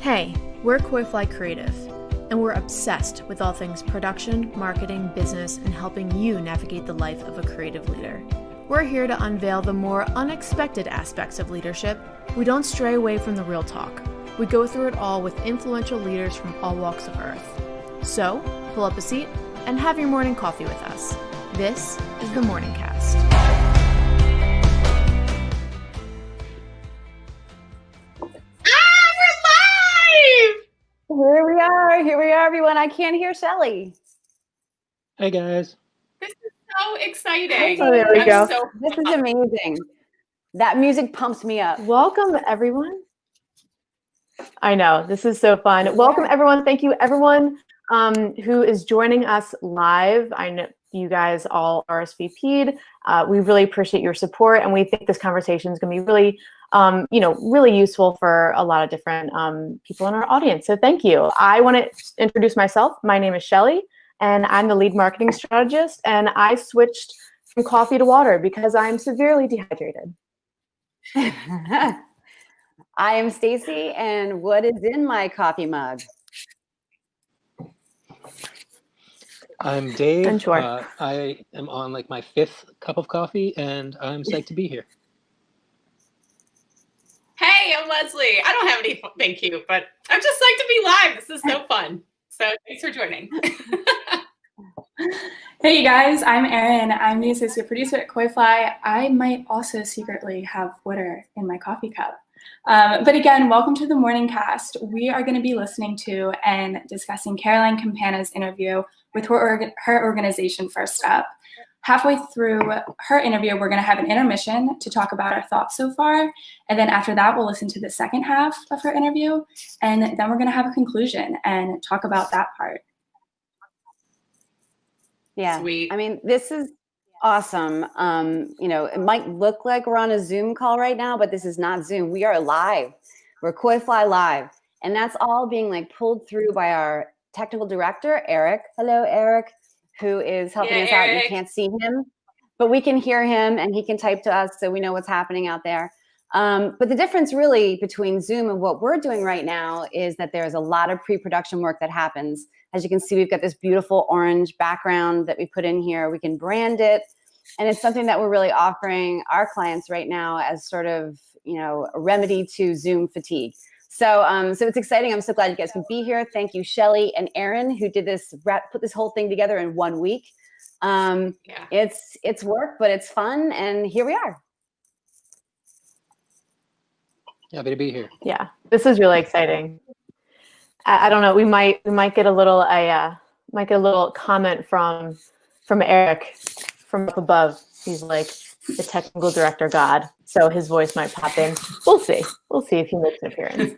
Hey, we're Koi Creative, and we're obsessed with all things production, marketing, business, and helping you navigate the life of a creative leader. We're here to unveil the more unexpected aspects of leadership. We don't stray away from the real talk. We go through it all with influential leaders from all walks of earth. So, pull up a seat and have your morning coffee with us. This is the Morning Cast. Here we are, everyone. I can't hear Shelly. Hey, guys. This is so exciting. Oh, there we go. This is amazing. That music pumps me up. Welcome, everyone. I know, this is so fun. Welcome, everyone. Thank you, everyone who is joining us live. I know you guys all RSVP'd. We really appreciate your support, and we think this conversation is going to be really really useful for a lot of different people in our audience. So thank you. I want to introduce myself. My name is Shelly, and I'm the lead marketing strategist, and I switched from coffee to water because I'm severely dehydrated. I am Stacy, and what is in my coffee mug? I'm Dave. And sure. I am on like my 5th cup of coffee, and I'm psyched to be here. Hey, I'm Leslie. I don't have anything cute, but I'm just psyched to be live. This is so fun. So thanks for joining. Hey, you guys. I'm Erin. I'm the associate producer at KoiFly. I might also secretly have water in my coffee cup. But again, welcome to the Morning Cast. We are going to be listening to and discussing Caroline Campana's interview with her organization, First Up. Halfway through her interview, we're going to have an intermission to talk about our thoughts so far. And then after that, we'll listen to the second half of her interview. And then we're going to have a conclusion and talk about that part. Yeah. Sweet. I mean, this is awesome. It might look like we're on a Zoom call right now, but this is not Zoom. We are live. We're KoiFly live. And that's all being pulled through by our technical director, Eric. Hello, Eric. Who is helping us out. You can't see him, but we can hear him and he can type to us so we know what's happening out there. But the difference really between Zoom and what we're doing right now is that there's a lot of pre-production work that happens. As you can see, we've got this beautiful orange background that we put in here. We can brand it. And it's something that we're really offering our clients right now as sort of, a remedy to Zoom fatigue. So it's exciting. I'm so glad you guys can be here. Thank you, Shelly and Erin, who did put this whole thing together in 1 week. It's work, but it's fun, and here we are. Happy to be here. Yeah, this is really exciting. I don't know. We might get a little comment from Eric from up above. He's like the technical director god, so his voice might pop in. We'll see if he makes an appearance.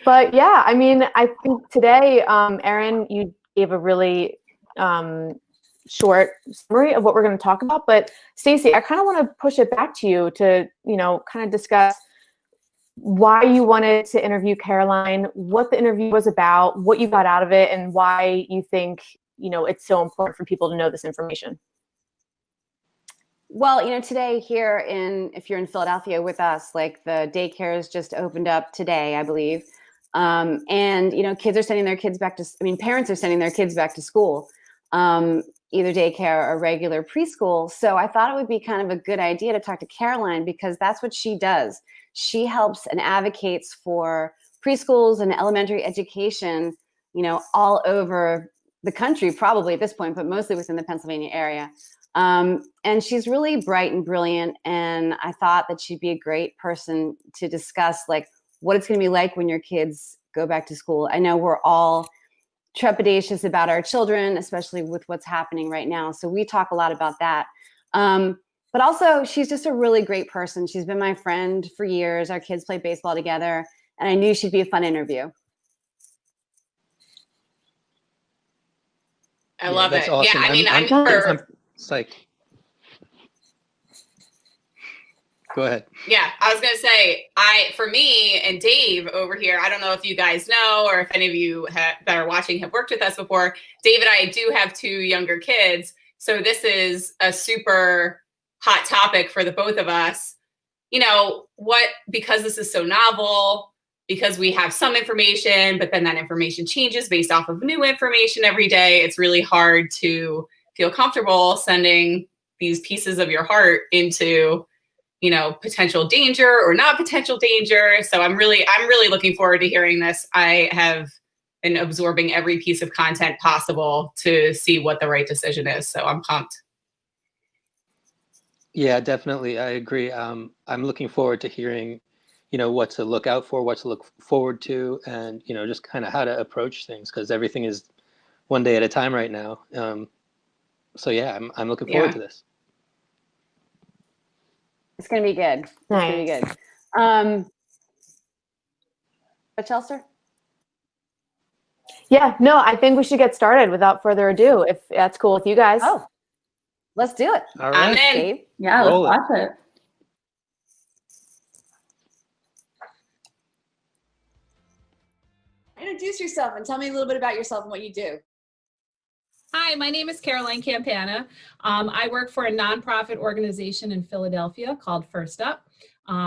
But yeah, I mean, I think today, Erin, you gave a really short summary of what we're going to talk about. But Stacy, I kind of want to push it back to you to kind of discuss why you wanted to interview Caroline, what the interview was about, what you got out of it, and why you think it's so important for people to know this information. Well, today here if you're in Philadelphia with us, the daycares just opened up today, I believe. And, kids are sending their kids parents are sending their kids back to school, either daycare or regular preschool. So I thought it would be kind of a good idea to talk to Caroline because that's what she does. She helps and advocates for preschools and elementary education, all over the country, probably at this point, but mostly within the Pennsylvania area. And she's really bright and brilliant. And I thought that she'd be a great person to discuss what it's going to be like when your kids go back to school. I know we're all trepidatious about our children, especially with what's happening right now. So we talk a lot about that. But also she's just a really great person. She's been my friend for years. Our kids play baseball together, and I knew she'd be a fun interview. I love it. Awesome. Yeah, I mean, I'm psyched. Go ahead. Yeah, I was going to say, for me and Dave over here, I don't know if you guys know or if any of you that are watching have worked with us before. Dave and I do have 2 younger kids. So this is a super hot topic for the both of us. Because this is so novel, because we have some information, but then that information changes based off of new information every day, it's really hard to feel comfortable sending these pieces of your heart into, you know, potential danger or not potential danger. So I'm really looking forward to hearing this. I have been absorbing every piece of content possible to see what the right decision is. So I'm pumped. Yeah, definitely. I agree. I'm looking forward to hearing, you know, what to look out for, what to look forward to, and, you know, just kind of how to approach things, because everything is one day at a time right now. So yeah, I'm looking forward to this. It's going to be good. It's going to be good. But Chelsea? Yeah, no, I think we should get started without further ado, if that's cool with you guys. Oh, let's do it. All I'm right. in. Dave? Yeah, Roll let's watch it. Introduce yourself and tell me a little bit about yourself and what you do. Hi, my name is Caroline Campana. I work for a nonprofit organization in Philadelphia called First Up,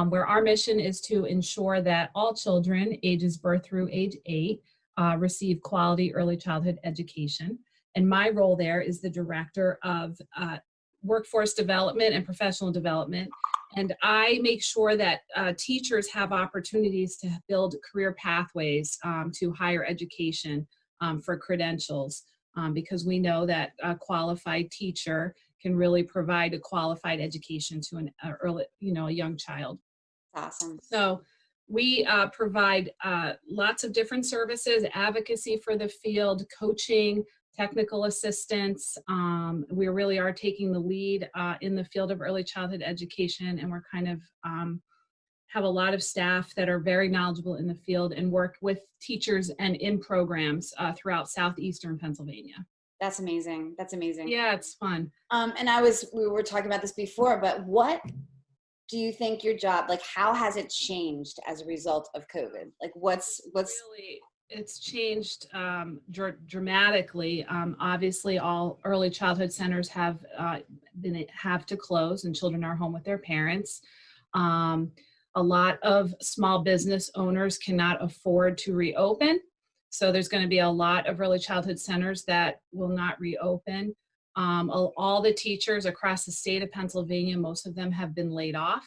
where our mission is to ensure that all children ages birth through age 8 receive quality early childhood education. And my role there is the director of workforce development and professional development. And I make sure that teachers have opportunities to build career pathways to higher education for credentials. Because we know that a qualified teacher can really provide a qualified education to an early, you know, a young child. Awesome. So we provide lots of different services, advocacy for the field, coaching, technical assistance. We really are taking the lead in the field of early childhood education, and we're kind of have a lot of staff that are very knowledgeable in the field and work with teachers and in programs throughout southeastern Pennsylvania. That's amazing. That's amazing. Yeah, it's fun. And we were talking about this before, but what do you think your job, like, how has it changed as a result of COVID? Like, what's really, it's changed dramatically. Obviously, all early childhood centers have to close, and children are home with their parents. A lot of small business owners cannot afford to reopen. So there's going to be a lot of early childhood centers that will not reopen. All the teachers across the state of Pennsylvania, most of them have been laid off.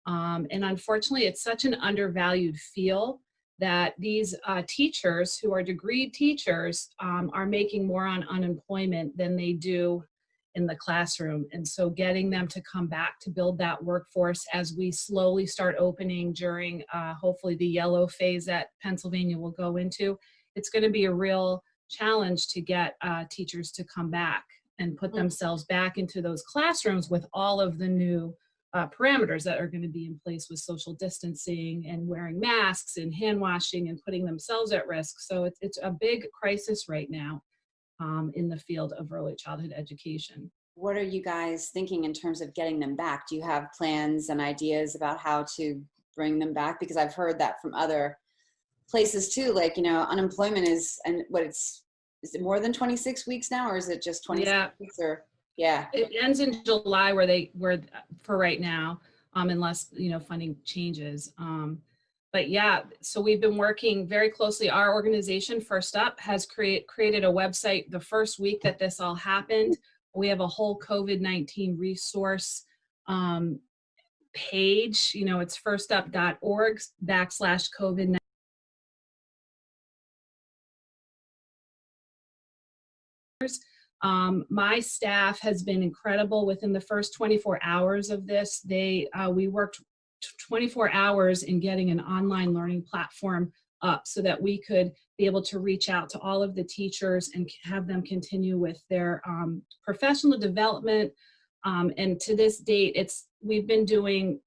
And unfortunately, it's such an undervalued field that these teachers who are degreed teachers are making more on unemployment than they do in the classroom. And so getting them to come back to build that workforce as we slowly start opening during hopefully the yellow phase that Pennsylvania will go into, it's going to be a real challenge to get teachers to come back and put themselves back into those classrooms with all of the new parameters that are going to be in place with social distancing and wearing masks and hand washing and putting themselves at risk. So it's a big crisis right now in the field of early childhood education. What are you guys thinking in terms of getting them back? Do you have plans and ideas about how to bring them back? Because I've heard that from other places too, like, you know, unemployment is it more than 26 weeks now, or is it just 26 weeks? Or it ends in July where for right now, unless, you know, funding changes. But yeah, so we've been working very closely. Our organization, First Up, has created a website the first week that this all happened. We have a whole COVID-19 resource page. You know, it's firstup.org/COVID-19. My staff has been incredible within the first 24 hours of this. We worked 24 hours in getting an online learning platform up so that we could be able to reach out to all of the teachers and have them continue with their professional development. And to this date, we've been doing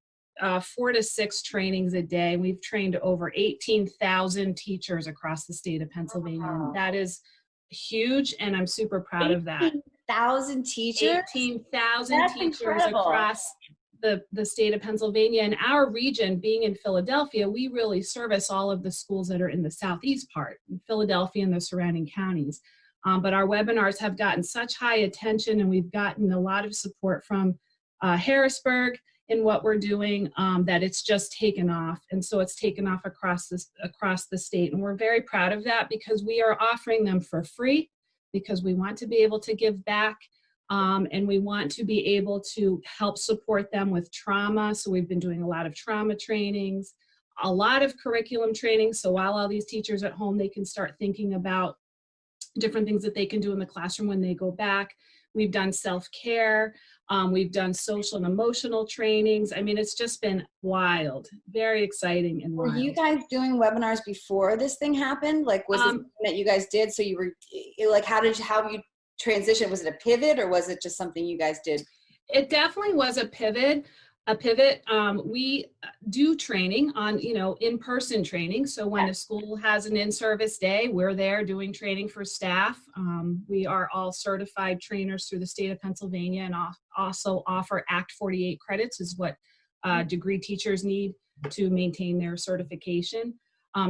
4 to 6 trainings a day. We've trained over 18,000 teachers across the state of Pennsylvania. Wow. And that is huge, and I'm super proud of that. 18,000 teachers? 18,000 That's teachers incredible. across the state of Pennsylvania. And our region, being in Philadelphia, we really service all of the schools that are in the southeast part, in Philadelphia and the surrounding counties. But our webinars have gotten such high attention, and we've gotten a lot of support from Harrisburg in what we're doing, that it's just taken off. And so it's taken off across the state. And we're very proud of that because we are offering them for free because we want to be able to give back. And we want to be able to help support them with trauma. So we've been doing a lot of trauma trainings, a lot of curriculum training. So while all these teachers at home, they can start thinking about different things that they can do in the classroom when they go back. We've done self-care. We've done social and emotional trainings. I mean, it's just been wild, very exciting and wild. Were you guys doing webinars before this thing happened? Like, was it something that you guys did? So you were like, how you transition? Was it a pivot or was it just something you guys did? It definitely was a pivot. We do training on, in-person training. So when a school has an in-service day, we're there doing training for staff. We are all certified trainers through the state of Pennsylvania and also offer Act 48 credits is what degree teachers need to maintain their certification.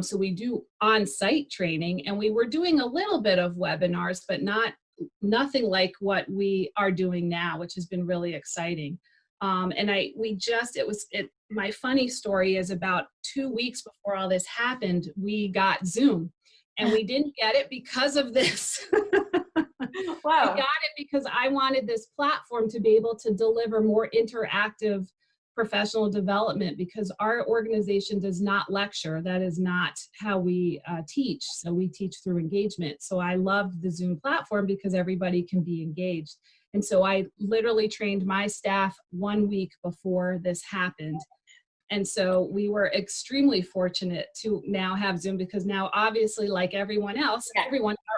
So we do on-site training, and we were doing a little bit of webinars, but nothing like what we are doing now, which has been really exciting. My funny story is about 2 weeks before all this happened, we got Zoom, and we didn't get it because of this. Wow. I got it because I wanted this platform to be able to deliver more interactive professional development, because our organization does not lecture. That is not how we teach. So we teach through engagement. So I loved the Zoom platform because everybody can be engaged. And so I literally trained my staff 1 week before this happened. And so we were extremely fortunate to now have Zoom, because now obviously, like everyone else, our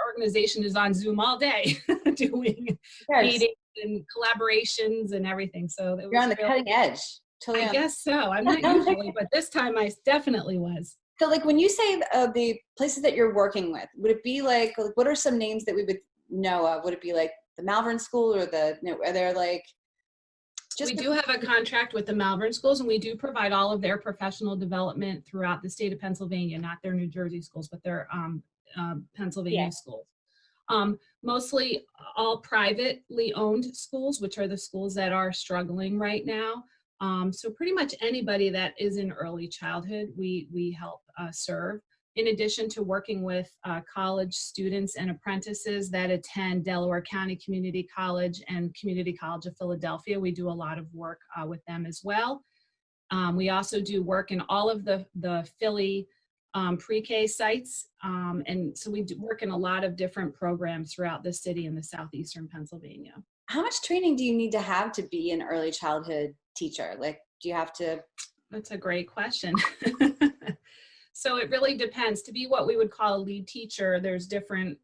organization is on Zoom all day doing meetings and collaborations and everything. So it was You're on the cutting edge. Totally. I guess so. I'm not usually, but this time I definitely was. So like when you say the places that you're working with, would it be like, what are some names that we would know of? Would it be like the Malvern School, or are there like, we do have a contract with the Malvern Schools, and we do provide all of their professional development throughout the state of Pennsylvania, not their New Jersey schools, but their Pennsylvania schools. Mostly all privately owned schools, which are the schools that are struggling right now. So pretty much anybody that is in early childhood, we help serve. In addition to working with college students and apprentices that attend Delaware County Community College and Community College of Philadelphia, we do a lot of work with them as well. We also do work in all of the Philly pre-K sites. And so we do work in a lot of different programs throughout the city in the southeastern Pennsylvania. How much training do you need to have to be an early childhood teacher? Like, do you have to? That's a great question. So it really depends. To be what we would call a lead teacher, there's different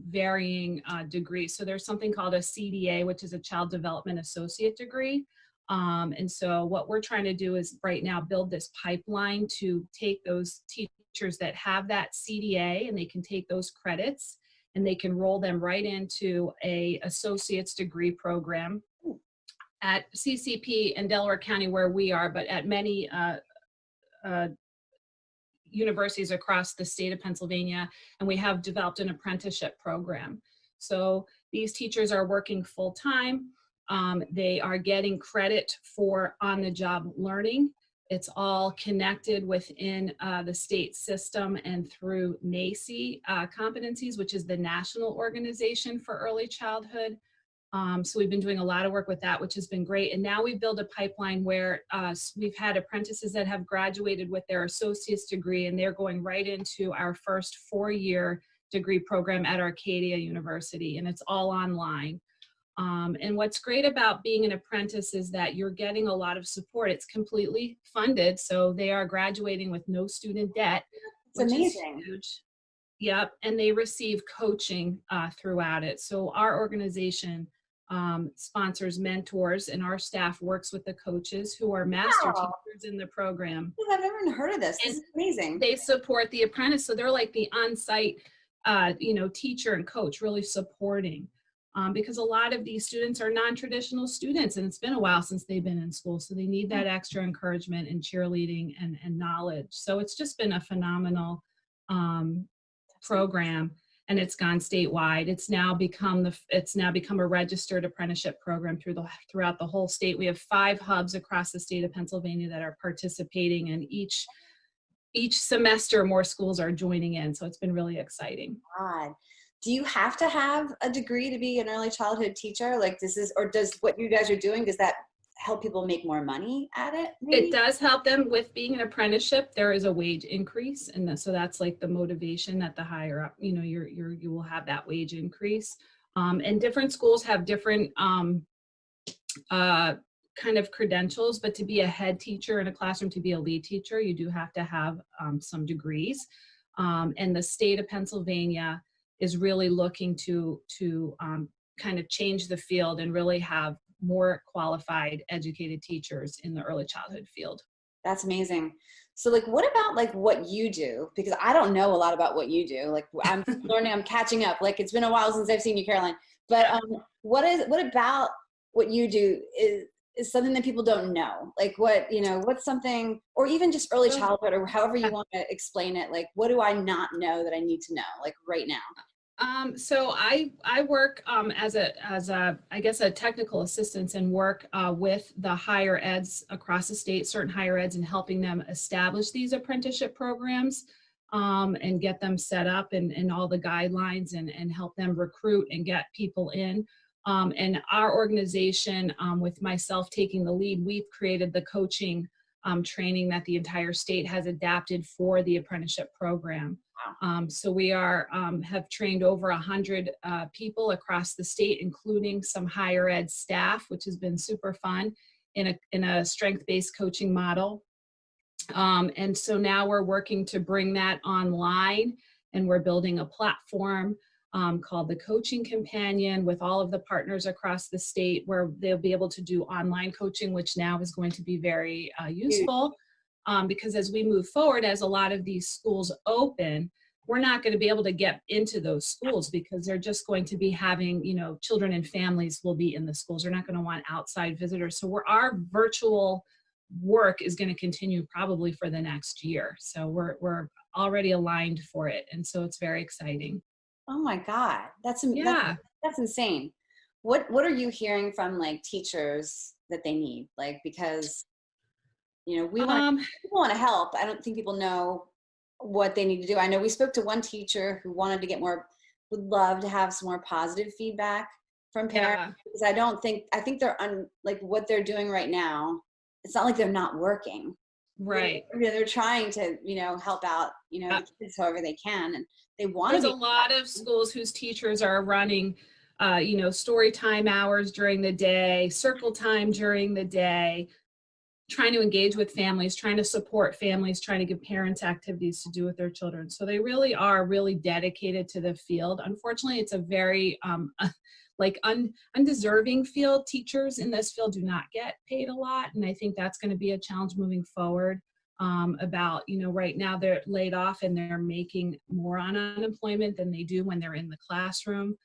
varying degrees. So there's something called a CDA, which is a Child Development Associate degree. And so what we're trying to do is right now build this pipeline to take those teachers that have that CDA, and they can take those credits and they can roll them right into a associate's degree program at CCP in Delaware County, where we are, but at many universities across the state of Pennsylvania, and we have developed an apprenticeship program. So these teachers are working full-time. They are getting credit for on-the-job learning. It's all connected within the state system and through NACCE competencies, which is the National Organization for Early Childhood. So we've been doing a lot of work with that, which has been great. And now we've built a pipeline where we've had apprentices that have graduated with their associate's degree, and they're going right into our first 4-year degree program at Arcadia University, and it's all online. And what's great about being an apprentice is that you're getting a lot of support. It's completely funded, so they are graduating with no student debt. It's amazing. Is huge. Yep, and they receive coaching throughout it. So our organization sponsors mentors, and our staff works with the coaches who are master teachers in the program. I've never even heard of this. This is amazing. They support the apprentice, so they're like the on-site, teacher and coach, really supporting. Because a lot of these students are non-traditional students, and it's been a while since they've been in school, so they need that extra encouragement and cheerleading and knowledge. So it's just been a phenomenal program. and it's gone statewide. It's now become a registered apprenticeship program throughout the whole state. We have 5 hubs across the state of Pennsylvania that are participating, and each semester more schools are joining in. So it's been really exciting. God. Do you have to have a degree to be an early childhood teacher? Like or does what you guys are doing, does that help people make more money at it? Maybe? It does help them with being an apprenticeship. There is a wage increase, and so that's like the motivation that the higher up, you know, you will have that wage increase. And different schools have different kind of credentials, but to be a head teacher in a classroom, to be a lead teacher, you do have to have some degrees. And the state of Pennsylvania is really looking to kind of change the field and really have more qualified, educated teachers in the early childhood field. That's amazing. So like, what about like what you do? Because I don't know a lot about what you do. Like I'm learning, I'm catching up. Like it's been a while since I've seen you, Caroline. But what about what you do is something that people don't know? Like what's something, or even just early childhood, or however you want to explain it. Like, what do I not know that I need to know, like right now? So I work as I guess a technical assistant, and work with the higher eds across the state, certain higher eds, and helping them establish these apprenticeship programs and get them set up and all the guidelines and help them recruit and get people in. And our organization, with myself taking the lead, we've created the coaching training that the entire state has adapted for the apprenticeship program. So we have trained over 100 people across the state, including some higher ed staff, which has been super fun in a strength-based coaching model. And so now we're working to bring that online, and we're building a platform called the Coaching Companion with all of the partners across the state, where they'll be able to do online coaching, which now is going to be very useful. Because as we move forward, as a lot of these schools open, we're not going to be able to get into those schools because they're just going to be having, children and families will be in the schools. They're not going to want outside visitors. So our virtual work is going to continue probably for the next year. So we're already aligned for it. And so it's very exciting. Oh my God. That's insane. What are you hearing from like teachers that they need? Like, because people want to help. I don't think people know what they need to do. I know we spoke to one teacher who wanted to get would love to have some more positive feedback from parents. Yeah. Because I think they're like what they're doing right now. It's not like they're not working. Right. They're trying to, help out, the kids however they can. And they want to. There's a lot of schools whose teachers are running, story time hours during the day, circle time during the day, trying to engage with families, trying to support families, trying to give parents activities to do with their children. So they really are really dedicated to the field. Unfortunately, it's a very undeserving field. Teachers in this field do not get paid a lot. And I think that's going to be a challenge moving forward. Right now they're laid off and they're making more on unemployment than they do when they're in the classroom.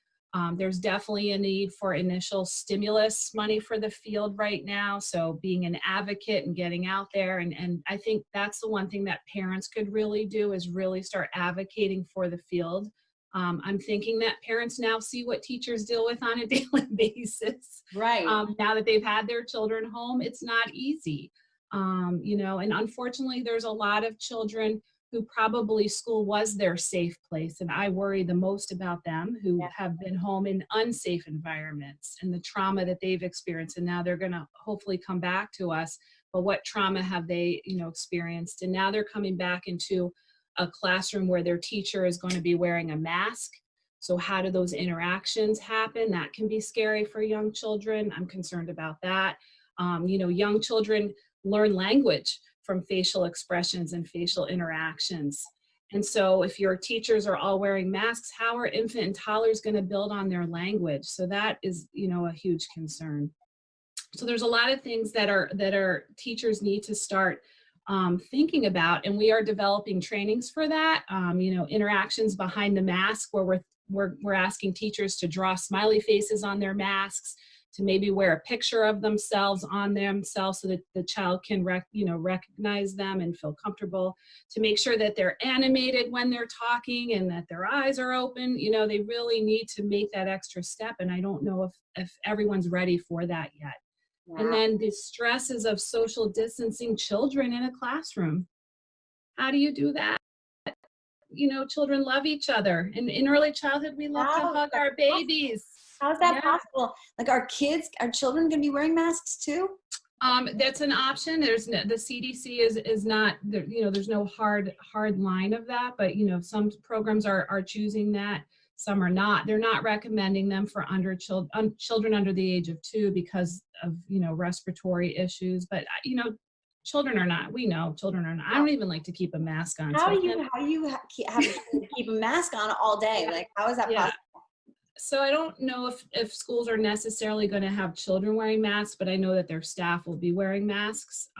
There's definitely a need for initial stimulus money for the field right now. So being an advocate and getting out there. And I think that's the one thing that parents could really do is really start advocating for the field. I'm thinking that parents now see what teachers deal with on a daily basis. Right. Now that they've had their children home, it's not easy. And unfortunately, there's a lot of children who probably school was their safe place. And I worry the most about them who have been home in unsafe environments and the trauma that they've experienced. And now they're going to hopefully come back to us. But what trauma have they, experienced? And now they're coming back into a classroom where their teacher is going to be wearing a mask. So how do those interactions happen? That can be scary for young children. I'm concerned about that. Young children learn language from facial expressions and facial interactions. And so if your teachers are all wearing masks, how are infant and toddlers going to build on their language? So that is, a huge concern. So there's a lot of things that our teachers need to start thinking about, and we are developing trainings for that. Interactions behind the mask, where we're asking teachers to draw smiley faces on their masks, to maybe wear a picture of themselves on themselves so that the child can recognize them and feel comfortable, to make sure that they're animated when they're talking and that their eyes are open. They really need to make that extra step, and I don't know if everyone's ready for that yet. Wow. And then the stresses of social distancing children in a classroom. How do you do that? Children love each other. And in early childhood, we love to hug our babies. How is that possible? Like, our children going to be wearing masks too? That's an option. The CDC is not there. There's no hard line of that, but some programs are choosing that. Some are not. They're not recommending them for children under the age of 2 because of respiratory issues. But children are not. We know children are not. I don't even like to keep a mask on. How do you have to keep a mask on all day? Like, how is that possible? So I don't know if schools are necessarily going to have children wearing masks, but I know that their staff will be wearing masks.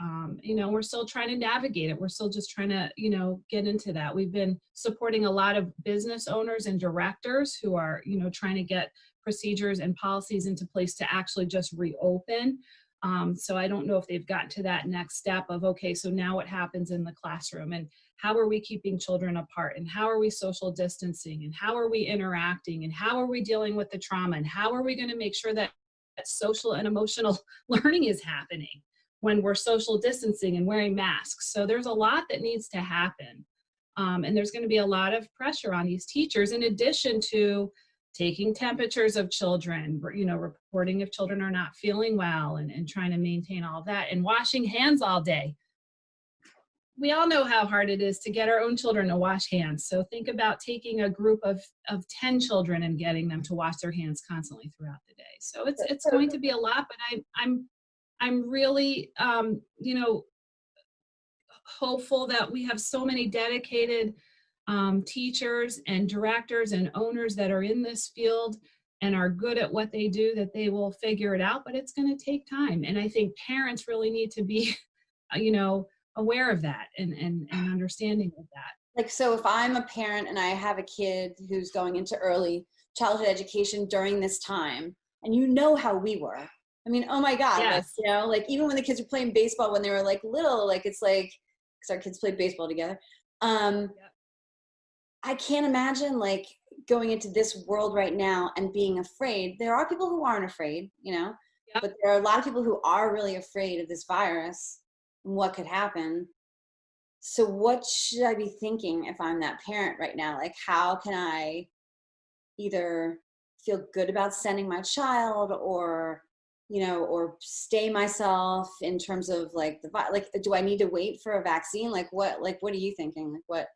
We're still trying to navigate it. We're still just trying to, get into that. We've been supporting a lot of business owners and directors who are, trying to get procedures and policies into place to actually just reopen. So I don't know if they've gotten to that next step of, okay, so now what happens in the classroom, and how are we keeping children apart, and how are we social distancing, and how are we interacting, and how are we dealing with the trauma, and how are we going to make sure that social and emotional learning is happening when we're social distancing and wearing masks. So there's a lot that needs to happen. And there's going to be a lot of pressure on these teachers, in addition to taking temperatures of children, reporting if children are not feeling well, and trying to maintain all that, and washing hands all day. We all know how hard it is to get our own children to wash hands. So think about taking a group of 10 children and getting them to wash their hands constantly throughout the day. So it's going to be a lot, but I'm really hopeful that we have so many dedicated teachers and directors and owners that are in this field and are good at what they do, that they will figure it out, but it's going to take time. And I think parents really need to be, aware of that and understanding of that. Like, so if I'm a parent and I have a kid who's going into early childhood education during this time, and how we were, I mean, oh my God, yes. like even when the kids were playing baseball when they were like little, like it's like, because our kids played baseball together. Yep. I can't imagine like going into this world right now and being afraid. There are people who aren't afraid, Yep. but there are a lot of people who are really afraid of this virus and what could happen. So what should I be thinking if I'm that parent right now? Like, how can I either feel good about sending my child, or stay myself in terms of like do I need to wait for a vaccine? Like what are you thinking? Like what?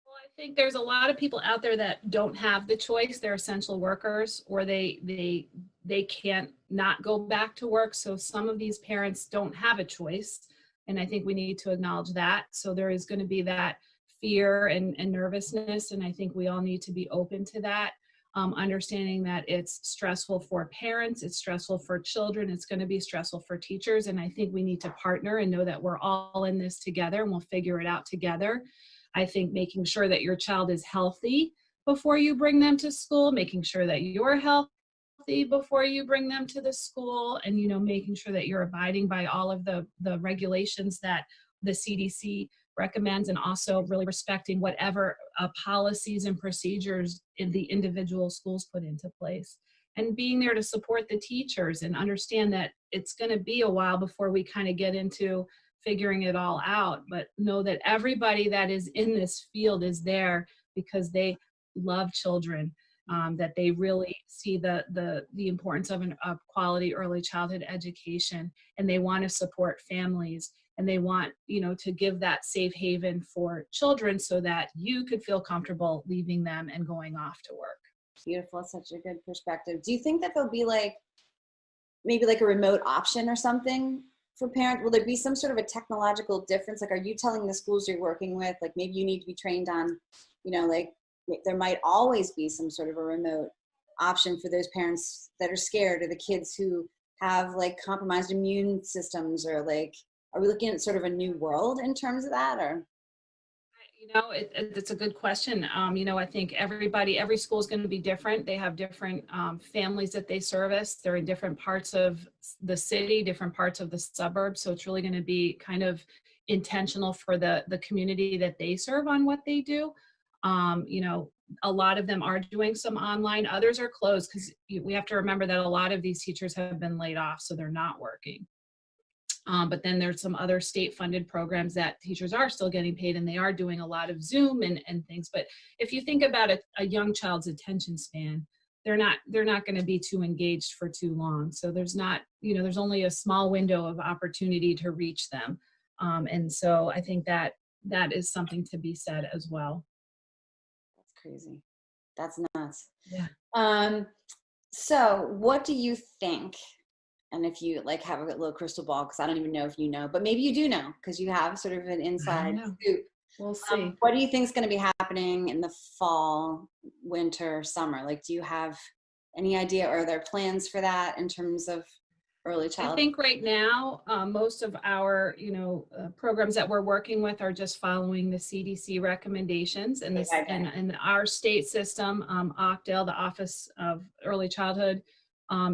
Well, I think there's a lot of people out there that don't have the choice. They're essential workers, or they can't not go back to work. So some of these parents don't have a choice. And I think we need to acknowledge that. So there is going to be that fear and nervousness. And I think we all need to be open to that, understanding that it's stressful for parents, it's stressful for children, it's going to be stressful for teachers. And I think we need to partner and know that we're all in this together and we'll figure it out together. I think making sure that your child is healthy before you bring them to school, making sure that you're healthy before you bring them to the school, and making sure that you're abiding by all of the regulations that the CDC recommends, and also really respecting whatever policies and procedures in the individual schools put into place, and being there to support the teachers and understand that it's going to be a while before we kind of get into figuring it all out, but know that everybody that is in this field is there because they love children. That they really see the importance of a quality early childhood education, and they want to support families, and they want to give that safe haven for children so that you could feel comfortable leaving them and going off to work. Beautiful. Such a good perspective. Do you think that there'll be maybe a remote option or something for parents? Will there be some sort of a technological difference? Like, are you telling the schools you're working with, like maybe you need to be trained on, there might always be some sort of a remote option for those parents that are scared, or the kids who have compromised immune systems, or are we looking at sort of a new world in terms of that? Or It's a good question. I think every school is going to be different. They have different families that they service. They're in different parts of the city, different parts of the suburbs. So it's really going to be kind of intentional for the community that they serve on what they do. A lot of them are doing some online. Others are closed because we have to remember that a lot of these teachers have been laid off, so they're not working. But then there's some other state-funded programs that teachers are still getting paid, and they are doing a lot of Zoom and things. But if you think about a young child's attention span, they're not going to be too engaged for too long. So there's only a small window of opportunity to reach them. And so I think that is something to be said as well. That's crazy. That's nuts. Yeah. So what do you think? And if you have a little crystal ball, because I don't even know if you know, but maybe you do know because you have sort of an inside scoop. We'll see. What do you think is going to be happening in the fall, winter, summer? Do you have any idea, or are there plans for that in terms of early childhood? I think right now, most of our, programs that we're working with are just following the CDC recommendations, and and our state system, OCDL, the Office of Early Childhood,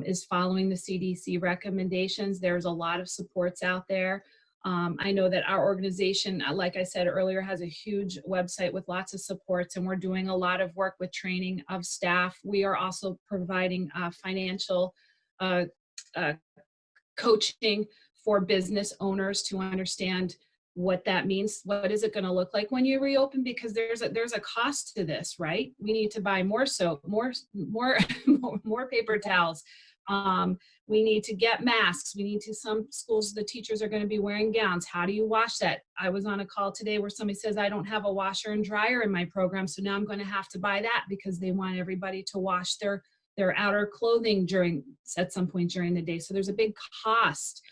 is following the CDC recommendations. There's a lot of supports out there. I know that our organization, like I said earlier, has a huge website with lots of supports, and we're doing a lot of work with training of staff. We are also providing financial coaching for business owners to understand what that means. What is it going to look like when you reopen? Because there's a cost to this, right? We need to buy more soap, more paper towels. We need to get masks. Some schools, the teachers are going to be wearing gowns. How do you wash that? I was on a call today where somebody says, I don't have a washer and dryer in my program, so now I'm going to have to buy that because they want everybody to wash their outer clothing at some point during the day. So there's a big cost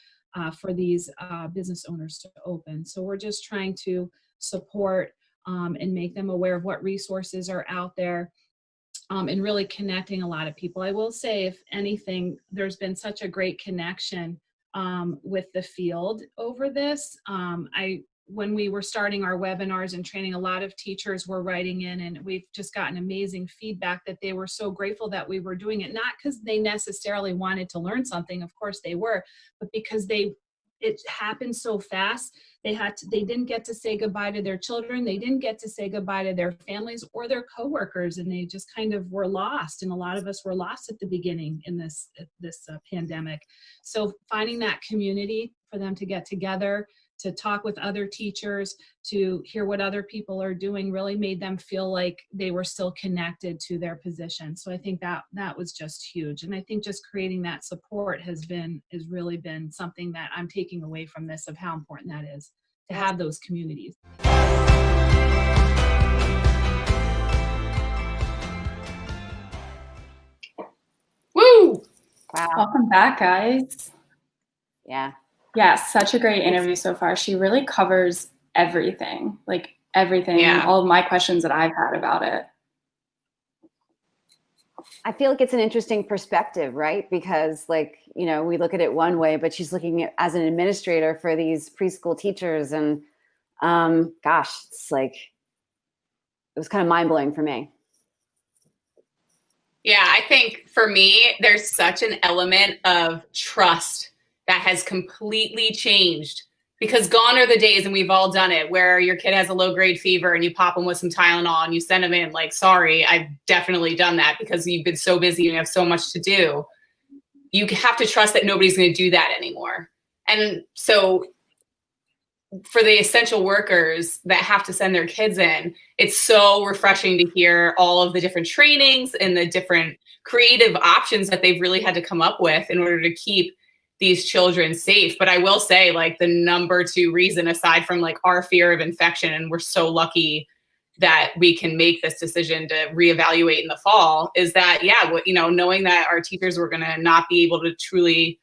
for these business owners to open. So we're just trying to support and make them aware of what resources are out there, and really connecting a lot of people. I will say, if anything, there's been such a great connection with the field over this. When we were starting our webinars and training, a lot of teachers were writing in, and we've just gotten amazing feedback that they were so grateful that we were doing it, not because they necessarily wanted to learn something, of course they were, but because it happened so fast. They didn't get to say goodbye to their children. They didn't get to say goodbye to their families or their coworkers, and they just kind of were lost. And a lot of us were lost at the beginning in this pandemic. So finding that community for them to get together, to talk with other teachers, to hear what other people are doing, really made them feel like they were still connected to their position. So I think that was just huge. And I think just creating that support has really been something that I'm taking away from this, of how important that is to have those communities. Woo! Wow. Welcome back, guys. Yeah. Yeah, such a great interview so far. She really covers everything, Yeah. all of my questions that I've had about it. I feel like it's an interesting perspective, right? Because we look at it one way, but she's looking at as an administrator for these preschool teachers, and gosh, it was kind of mind-blowing for me. Yeah, I think for me, there's such an element of trust that has completely changed, because gone are the days, and we've all done it, where your kid has a low grade fever and you pop them with some Tylenol and you send them in sorry, I've definitely done that because you've been so busy and you have so much to do. You have to trust that nobody's going to do that anymore. And so for the essential workers that have to send their kids in, it's so refreshing to hear all of the different trainings and the different creative options that they've really had to come up with in order to keep these children safe. But I will say, the number 2 reason, aside from our fear of infection, and we're so lucky that we can make this decision to reevaluate in the fall, is that, knowing that our teachers were going to not be able to truly,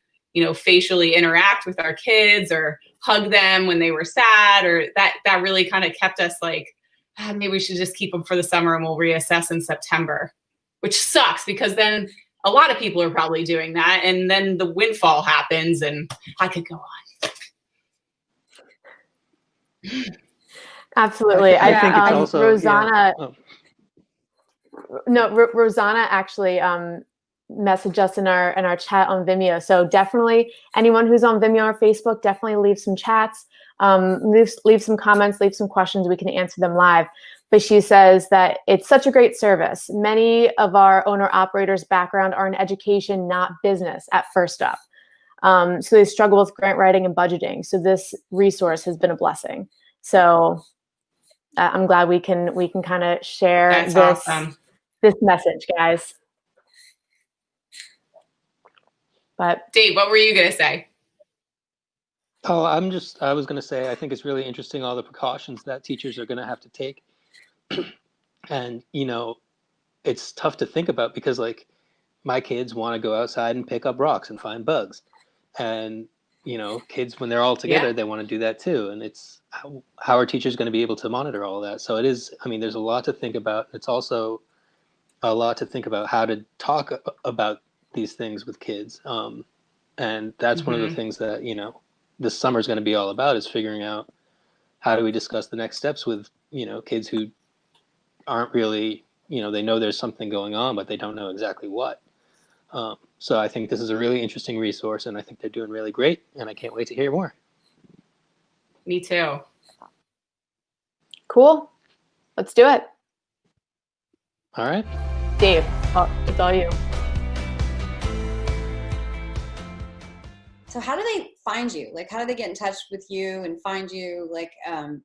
facially interact with our kids or hug them when they were sad, or that really kind of kept us maybe we should just keep them for the summer and we'll reassess in September, which sucks because then a lot of people are probably doing that. And then the windfall happens, and I could go on. Absolutely. I think it's also Rosanna. Yeah. Oh. No, Rosanna actually messaged us in our chat on Vimeo. So definitely anyone who's on Vimeo or Facebook, definitely leave some chats, leave some comments, leave some questions. We can answer them live. But she says that it's such a great service. Many of our owner operators' background are in education, not business at First Up. So they struggle with grant writing and budgeting. So this resource has been a blessing. So I'm glad we can kind of share That's awesome. this message, guys. But Dave, what were you going to say? Oh, I was going to say, I think it's really interesting, all the precautions that teachers are going to have to take. And, it's tough to think about because like my kids want to go outside and pick up rocks and find bugs. And, kids, when they're all together, they want to do that too. And it's how are teachers going to be able to monitor all that? So it is, there's a lot to think about. It's also a lot to think about how to talk about these things with kids. And that's one of the things that, this summer is going to be all about, is figuring out how do we discuss the next steps with, kids who aren't really, they know there's something going on, but they don't know exactly what. So I think this is a really interesting resource, and I think they're doing really great, and I can't wait to hear more. Me too. Cool. Let's do it. All right. Dave, it's all you. So how do they find you? Like, how do they get in touch with you and find you? Like,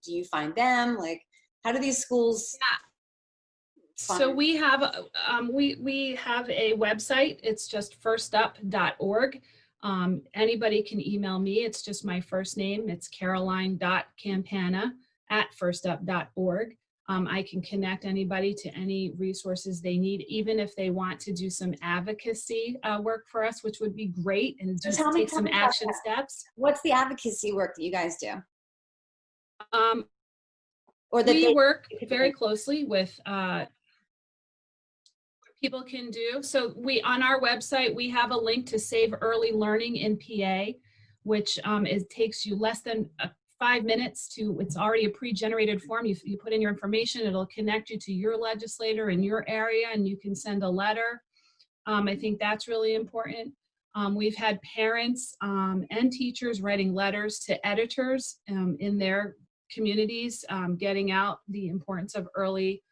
do you find them? Like, how do these schools? So we have we have a website. It's just firstup.org. Anybody can email me. It's just my first name. It's caroline.campana@firstup.org. I can connect anybody to any resources they need, even if they want to do some advocacy work for us, which would be great, and just take some action steps. What's the advocacy work that you guys do? We work very closely with people can do. So on our website, we have a link to Save Early Learning in PA, which takes you less than 5 minutes to, it's already a pre-generated form. You put in your information, it'll connect you to your legislator in your area, and you can send a letter. I think that's really important. We've had parents and teachers writing letters to editors in their communities, getting out the importance of early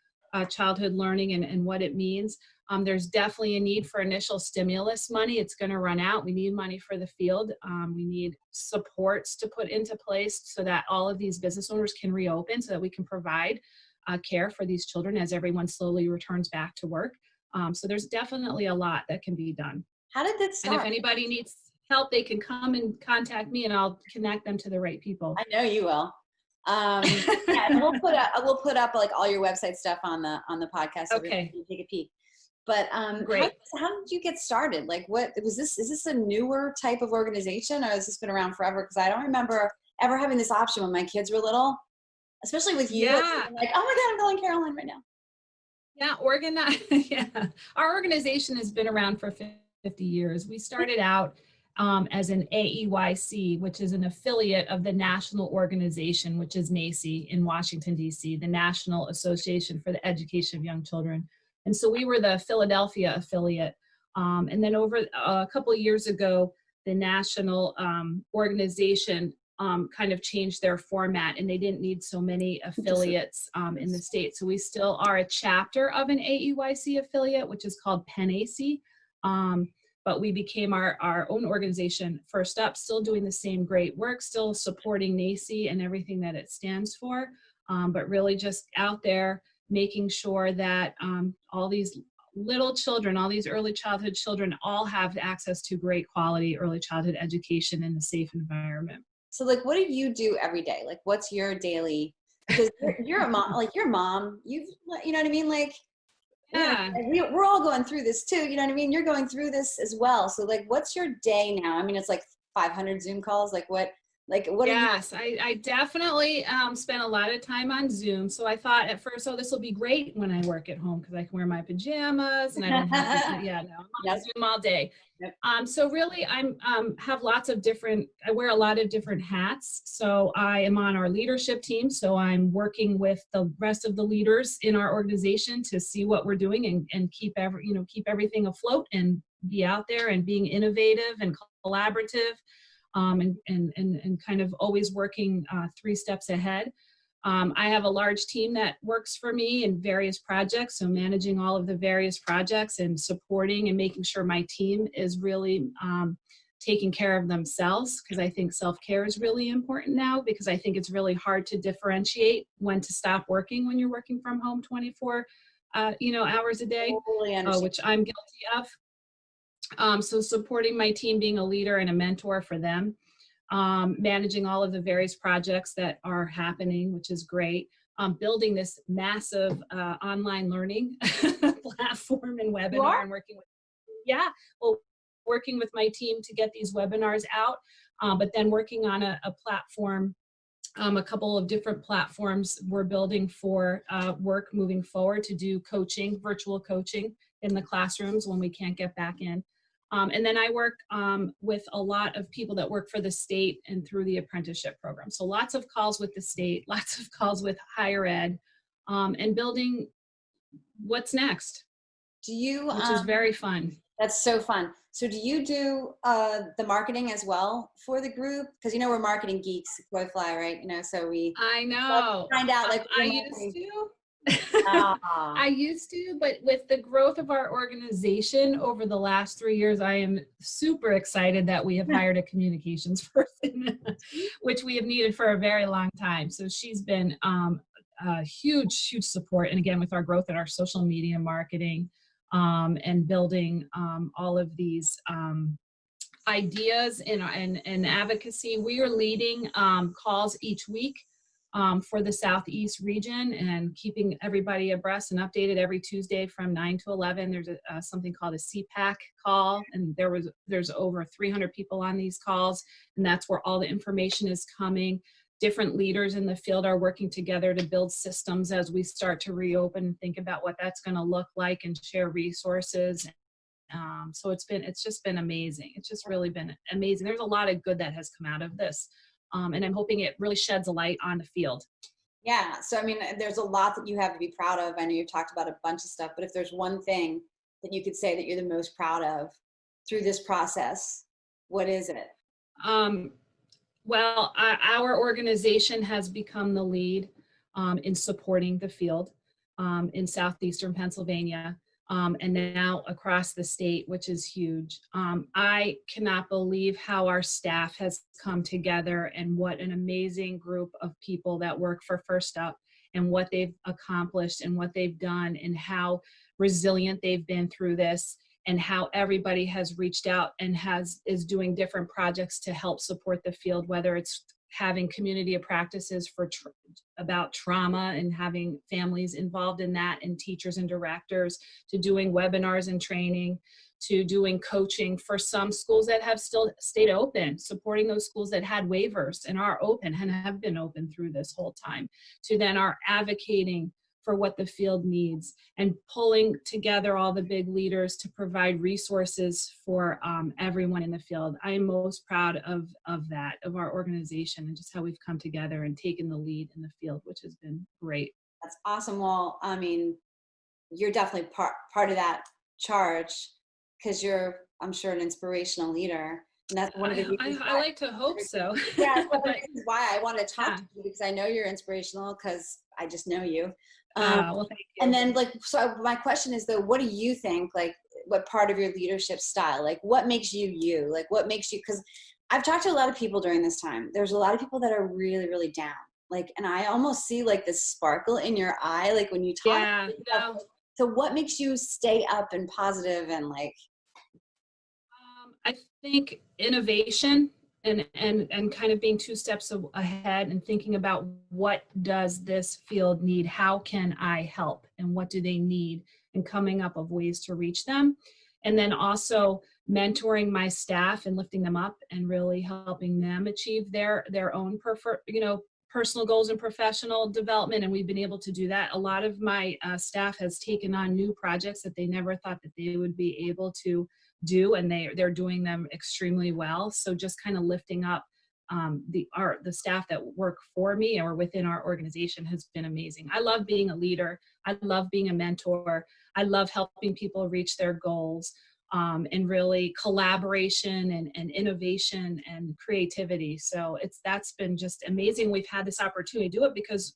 childhood learning and what it means. There's definitely a need for initial stimulus money. It's going to run out. We need money for the field. We need supports to put into place so that all of these business owners can reopen, so that we can provide care for these children as everyone slowly returns back to work. So there's definitely a lot that can be done. How did that start? And if anybody needs help, they can come and contact me, and I'll connect them to the right people. I know you will. Yeah, we'll put up like all your website stuff on the podcast. So Okay. you can take a peek. But Great. How did you get started? Like, what was this? Is this a newer type of organization, or has this been around forever? Because I don't remember ever having this option when my kids were little, especially with you. Yeah. Like, oh my God, I'm calling Caroline right now. Yeah, yeah. Our organization has been around for 50 years. We started out as an AEYC, which is an affiliate of the national organization, which is NACCE in Washington, D.C., the National Association for the Education of Young Children. And so we were the Philadelphia affiliate. And then over a couple of years ago, the national organization kind of changed their format, and they didn't need so many affiliates in the state. So we still are a chapter of an AEYC affiliate, which is called PennAC. But we became our own organization, First Up, still doing the same great work, still supporting NACCE and everything that it stands for, but really just out there making sure that all these little children, all these early childhood children, all have access to great quality early childhood education in a safe environment. So, like, what do you do every day? Like, what's your daily? Because you're a mom, like your mom, you know what I mean? Like, yeah, we're all going through this too. You know what I mean? You're going through this as well. So, like, what's your day now? I mean, it's like 500 Zoom calls. Like, what Like, what are you? Yes, I definitely spent a lot of time on Zoom. So I thought at first, oh, this will be great when I work at home because I can wear my pajamas and I don't have to, yeah, no, I'm on Yep. Zoom all day. Yep. So really I'm have lots of different, I wear a lot of different hats. So I am on our leadership team. So I'm working with the rest of the leaders in our organization to see what we're doing and keep keep everything afloat and be out there and being innovative and collaborative. And kind of always working 3 steps ahead. I have a large team that works for me in various projects, so managing all of the various projects and supporting and making sure my team is really taking care of themselves, because I think self-care is really important now, because I think it's really hard to differentiate when to stop working when you're working from home 24 hours a day, Totally understand. which I'm guilty of. So supporting my team, being a leader and a mentor for them, managing all of the various projects that are happening, which is great. Building this massive online learning platform and webinar and working with my team to get these webinars out, but then working on a platform, a couple of different platforms we're building for work moving forward to do coaching, virtual coaching in the classrooms when we can't get back in. And then I work with a lot of people that work for the state and through the apprenticeship program. So lots of calls with the state, lots of calls with higher ed, and building what's next, Do you? which is very fun. That's so fun. So do you do the marketing as well for the group? Because we're marketing geeks at Koi Fly, right? So we I know. find out like I used to. Ah. I used to, but with the growth of our organization over the last 3 years, I am super excited that we have hired a communications person, which we have needed for a very long time. So she's been a huge, huge support. And again, with our growth in our social media marketing and building all of these ideas and advocacy, we are leading calls each week for the Southeast region and keeping everybody abreast and updated every Tuesday from 9 to 11. There's something called a CPAC call, and there's over 300 people on these calls, and that's where all the information is coming. Different leaders in the field are working together to build systems as we start to reopen and think about what that's going to look like and share resources. So it's just been amazing. It's just really been amazing. There's a lot of good that has come out of this. And I'm hoping it really sheds a light on the field. Yeah. So, there's a lot that you have to be proud of. I know you've talked about a bunch of stuff, but if there's one thing that you could say that you're the most proud of through this process, what is it? Well, our organization has become the lead in supporting the field in southeastern Pennsylvania. And now across the state, which is huge. I cannot believe how our staff has come together and what an amazing group of people that work for First Up and what they've accomplished and what they've done and how resilient they've been through this and how everybody has reached out and is doing different projects to help support the field, whether it's having community of practices for about trauma and having families involved in that and teachers and directors, to doing webinars and training, to doing coaching for some schools that have still stayed open, supporting those schools that had waivers and are open and have been open through this whole time, to then are advocating for what the field needs and pulling together all the big leaders to provide resources for everyone in the field. I am most proud of that, of our organization and just how we've come together and taken the lead in the field, which has been great. That's awesome. Well, you're definitely part of that charge because you're, I'm sure, an inspirational leader. And that's one of the reasons I like to hope so. Yeah, that's one of the reasons why I want to talk to you, because I know you're inspirational because I just know you. Well, thank you. And then so my question is though, what do you think, what part of your leadership style, what makes you you, what makes you, because I've talked to a lot of people during this time. There's a lot of people that are really, really down. And I almost see this sparkle in your eye, when you talk. Yeah, no. So what makes you stay up and positive and I think innovation and kind of being 2 steps ahead and thinking about what does this field need? How can I help? And what do they need? And coming up of ways to reach them. And then also mentoring my staff and lifting them up and really helping them achieve their own personal goals and professional development. And we've been able to do that. A lot of my staff has taken on new projects that they never thought that they would be able to do, and they're doing them extremely well. So just kind of lifting up the staff that work for me or within our organization has been amazing. I love being a leader. I love being a mentor. I love helping people reach their goals, and really collaboration and innovation and creativity. So that's been just amazing. We've had this opportunity to do it because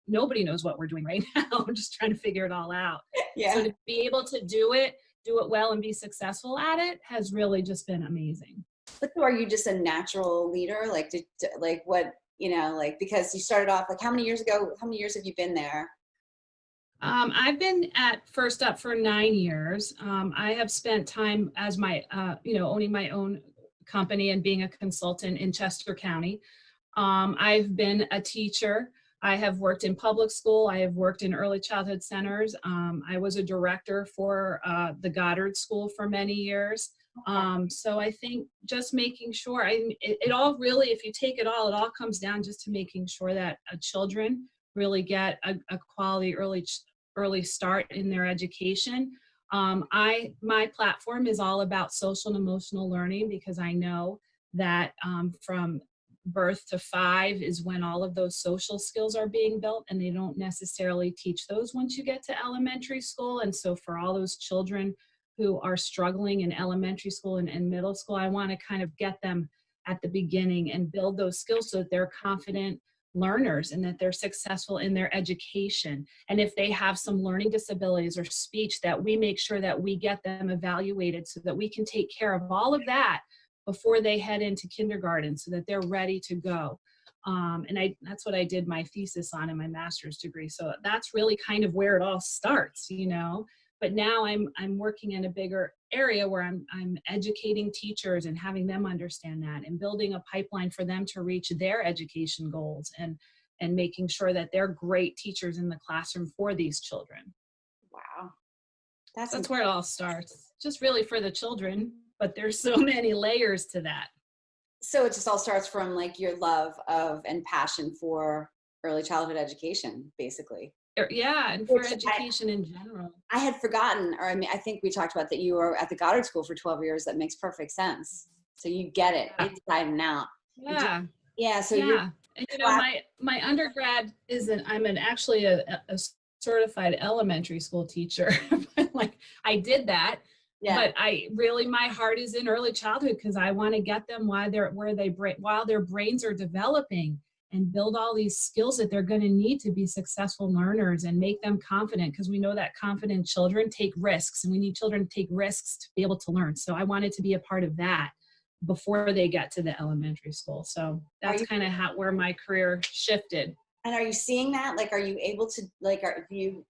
nobody knows what we're doing right now. We're just trying to figure it all out. Yeah. So to be able to do it well and be successful at it has really just been amazing. But so are you just a natural leader? Like, like what, like, because you started off, like, how many years have you been there? I've been at First Up for 9 years. I have spent time as my, owning my own company and being a consultant in Chester County. I've been a teacher. I have worked in public school. I have worked in early childhood centers. I was a director for the Goddard School for many years. So I think just making sure, it all really, if you take it all comes down just to making sure that children really get a quality early start in their education. My platform is all about social and emotional learning, because I know that from birth to 5 is when all of those social skills are being built, and they don't necessarily teach those once you get to elementary school. And so for all those children who are struggling in elementary school and middle school, I want to kind of get them at the beginning and build those skills so that they're confident learners and that they're successful in their education. And if they have some learning disabilities or speech, that we make sure that we get them evaluated so that we can take care of all of that before they head into kindergarten, so that they're ready to go. And that's what I did my thesis on in my master's degree. So that's really kind of where it all starts, But now I'm working in a bigger area where I'm educating teachers and having them understand that, and building a pipeline for them to reach their education goals, and making sure that they're great teachers in the classroom for these children. Wow. That's where it all starts. Just really for the children, but there's so many layers to that. So it just all starts from like your love of and passion for early childhood education, basically. Yeah, and for education in general. I had forgotten, or I think we talked about that you were at the Goddard School for 12 years. That makes perfect sense. So you get it inside and out. Yeah. Yeah. So yeah. And my undergrad I'm actually a certified elementary school teacher. Like I did that. Yeah. But my heart is in early childhood, because I want to get them while their brains are developing, and build all these skills that they're going to need to be successful learners, and make them confident, because we know that confident children take risks, and we need children to take risks to be able to learn. So I wanted to be a part of that before they get to the elementary school. So that's kind of where my career shifted. And are you seeing that? Like, are you able to, do you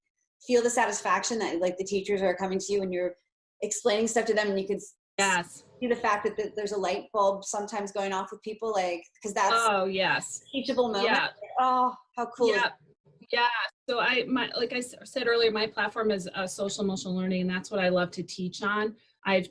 feel the satisfaction that like the teachers are coming to you and you're explaining stuff to them, and you can see the fact that there's a light bulb sometimes going off with people, like, because that's teachable moment. Yeah. Oh, how cool. Yeah. Yeah. So like I said earlier, my platform is social emotional learning, and that's what I love to teach on. I've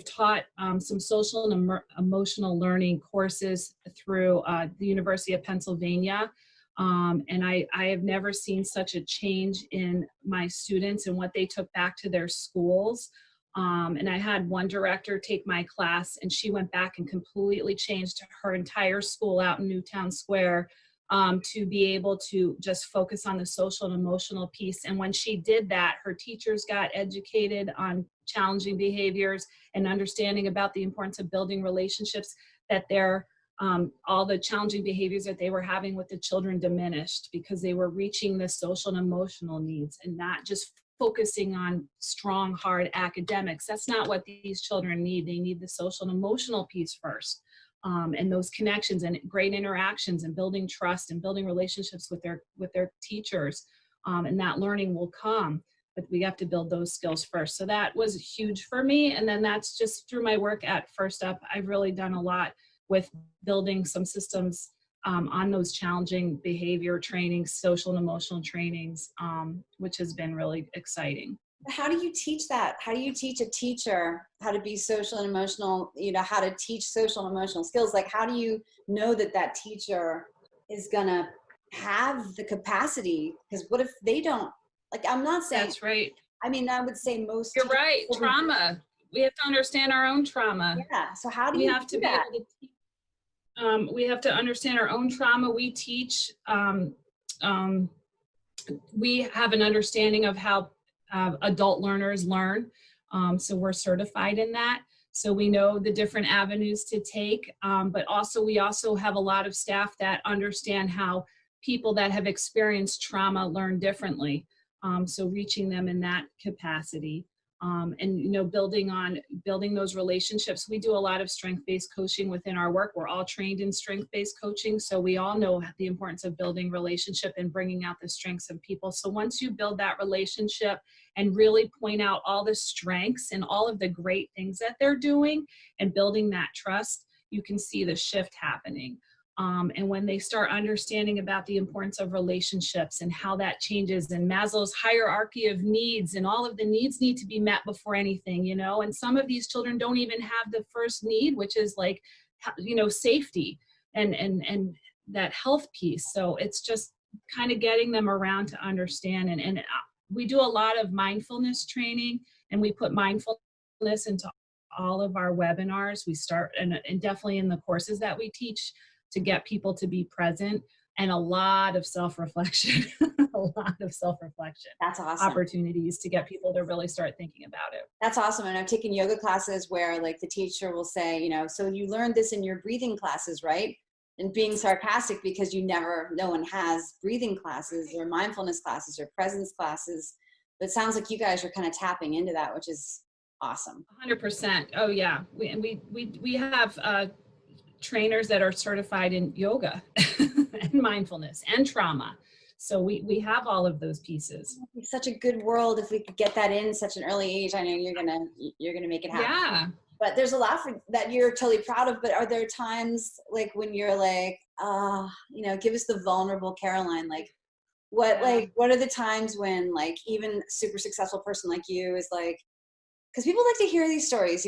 taught some social and emotional learning courses through the University of Pennsylvania. And I have never seen such a change in my students and what they took back to their schools. And I had one director take my class, and she went back and completely changed her entire school out in Newtown Square to be able to just focus on the social and emotional piece. And when she did that, her teachers got educated on challenging behaviors and understanding about the importance of building relationships, that all the challenging behaviors that they were having with the children diminished, because they were reaching the social and emotional needs and not just focusing on strong, hard academics. That's not what these children need. They need the social and emotional piece first. And those connections and great interactions and building trust and building relationships with their teachers. And that learning will come, but we have to build those skills first. So that was huge for me. And then that's just through my work at First Up. I've really done a lot with building some systems on those challenging behavior trainings, social and emotional trainings, which has been really exciting. How do you teach that? How do you teach a teacher how to be social and emotional, how to teach social and emotional skills? Like, how do you know that that teacher is going to have the capacity? Because what if they don't, like, I'm not saying, That's right. I mean, I would say most. You're right. Trauma. We have to understand our own trauma. Yeah. So how do we you have do to be that? able to we have to understand our own trauma. We teach, we have an understanding of how adult learners learn. So we're certified in that. So we know the different avenues to take, but also we also have a lot of staff that understand how people that have experienced trauma learn differently. So reaching them in that capacity. And building those relationships. We do a lot of strength-based coaching within our work. We're all trained in strength-based coaching, so we all know the importance of building relationship and bringing out the strengths of people. So once you build that relationship and really point out all the strengths and all of the great things that they're doing and building that trust, you can see the shift happening. And when they start understanding about the importance of relationships and how that changes, and Maslow's hierarchy of needs, and all of the needs need to be met before anything, and some of these children don't even have the first need, which is like, safety and that health piece. So it's just kind of getting them around to understand. And we do a lot of mindfulness training, and we put mindfulness into all of our webinars. We start, and definitely in the courses that we teach, to get people to be present, and a lot of self-reflection, a lot of self-reflection. That's awesome. Opportunities to get people to really start thinking about it. That's awesome. And I've taken yoga classes where, like, the teacher will say, so you learned this in your breathing classes, right? And being sarcastic, because no one has breathing classes or mindfulness classes or presence classes. But it sounds like you guys are kind of tapping into that, which is awesome. 100%. Oh yeah. We have trainers that are certified in yoga and mindfulness and trauma. So we have all of those pieces. It's such a good world if we could get that in such an early age. I know you're gonna make it happen. Yeah. But there's a lot that you're totally proud of. But are there times, like, when you're like, give us the vulnerable Caroline, like, what are the times when, like, even a super successful person like you is like, because people like to hear these stories,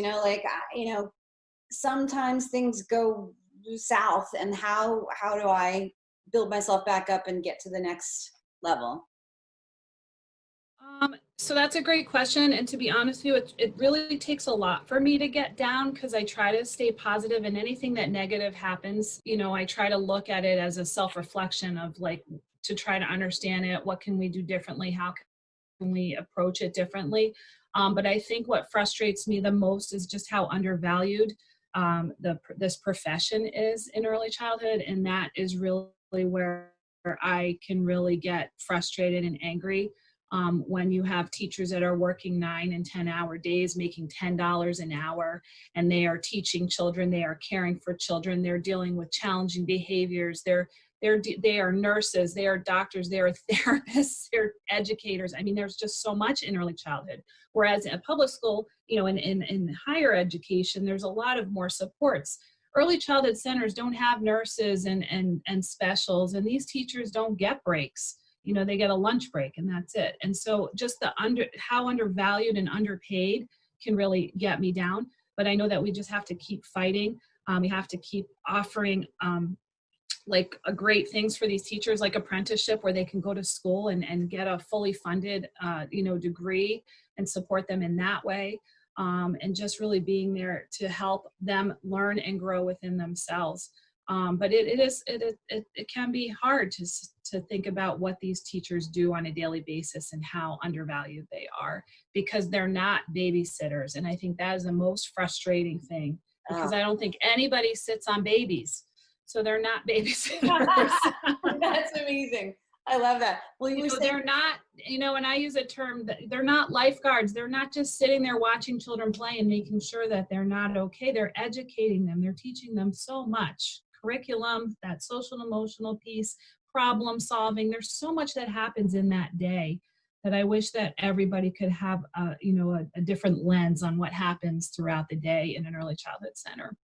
sometimes things go south, and how do I build myself back up and get to the next level? So that's a great question. And to be honest with you, it really takes a lot for me to get down, because I try to stay positive, and anything that negative happens, I try to look at it as a self-reflection of, like, to try to understand it. What can we do differently? How can we approach it differently? But I think what frustrates me the most is just how undervalued this profession is in early childhood. And that is really where I can really get frustrated and angry, when you have teachers that are working 9 and 10-hour days, making $10 an hour, and they are teaching children, they are caring for children, they're dealing with challenging behaviors, they are nurses, they are doctors, they are therapists, they're educators. I mean, there's just so much in early childhood. Whereas in a public school, in higher education, there's a lot of more supports. Early childhood centers don't have nurses and specials, and these teachers don't get breaks. They get a lunch break, and that's it. And so just how undervalued and underpaid can really get me down. But I know that we just have to keep fighting. We have to keep offering great things for these teachers, like apprenticeship, where they can go to school and get a fully funded degree, and support them in that way, and just really being there to help them learn and grow within themselves. But it can be hard to think about what these teachers do on a daily basis and how undervalued they are, because they're not babysitters. And I think that is the most frustrating thing, because I don't think anybody sits on babies. So they're not babysitters. That's amazing. I love that. Well, they're not, and I use a term that they're not lifeguards. They're not just sitting there watching children play and making sure that they're not okay. They're educating them. They're teaching them so much. Curriculum, that social and emotional piece, problem solving. There's so much that happens in that day that I wish that everybody could have a different lens on what happens throughout the day in an early childhood center.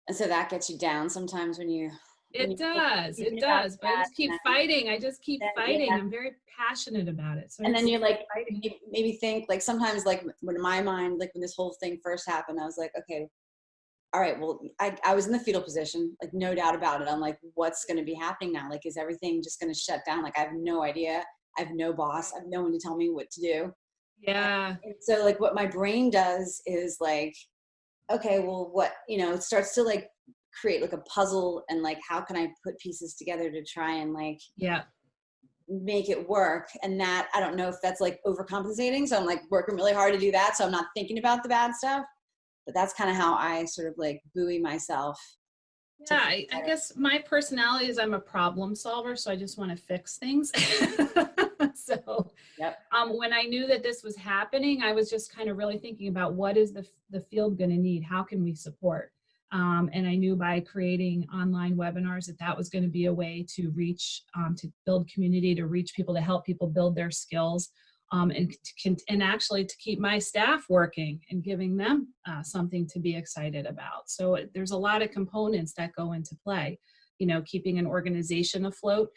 And so that gets you down sometimes when you It does. It does. But I just keep fighting. I just keep fighting. I'm very passionate about it. So and then you're like, fighting. you maybe think like sometimes like when in my mind, like when this whole thing first happened, I was like, okay, all right, well, I was in the fetal position, like no doubt about it. I'm like, what's going to be happening now? Like, is everything just going to shut down? Like, I have no idea. I have no boss. I have no one to tell me what to do. Yeah. And so like what my brain does is like, okay, well, what, it starts to like create like a puzzle and like, how can I put pieces together to try and like, Yeah. make it work. And that, I don't know if that's like overcompensating. So I'm like working really hard to do that. So I'm not thinking about the bad stuff, but that's kind of how I sort of like buoy myself. Yeah, I guess my personality is I'm a problem solver, so I just want to fix things. So Yep. When I knew that this was happening, I was just kind of really thinking about what is the field going to need? How can we support? And I knew by creating online webinars that was going to be a way to reach, to build community, to reach people, to help people build their skills. And actually to keep my staff working and giving them something to be excited about. So there's a lot of components that go into play, keeping an organization afloat,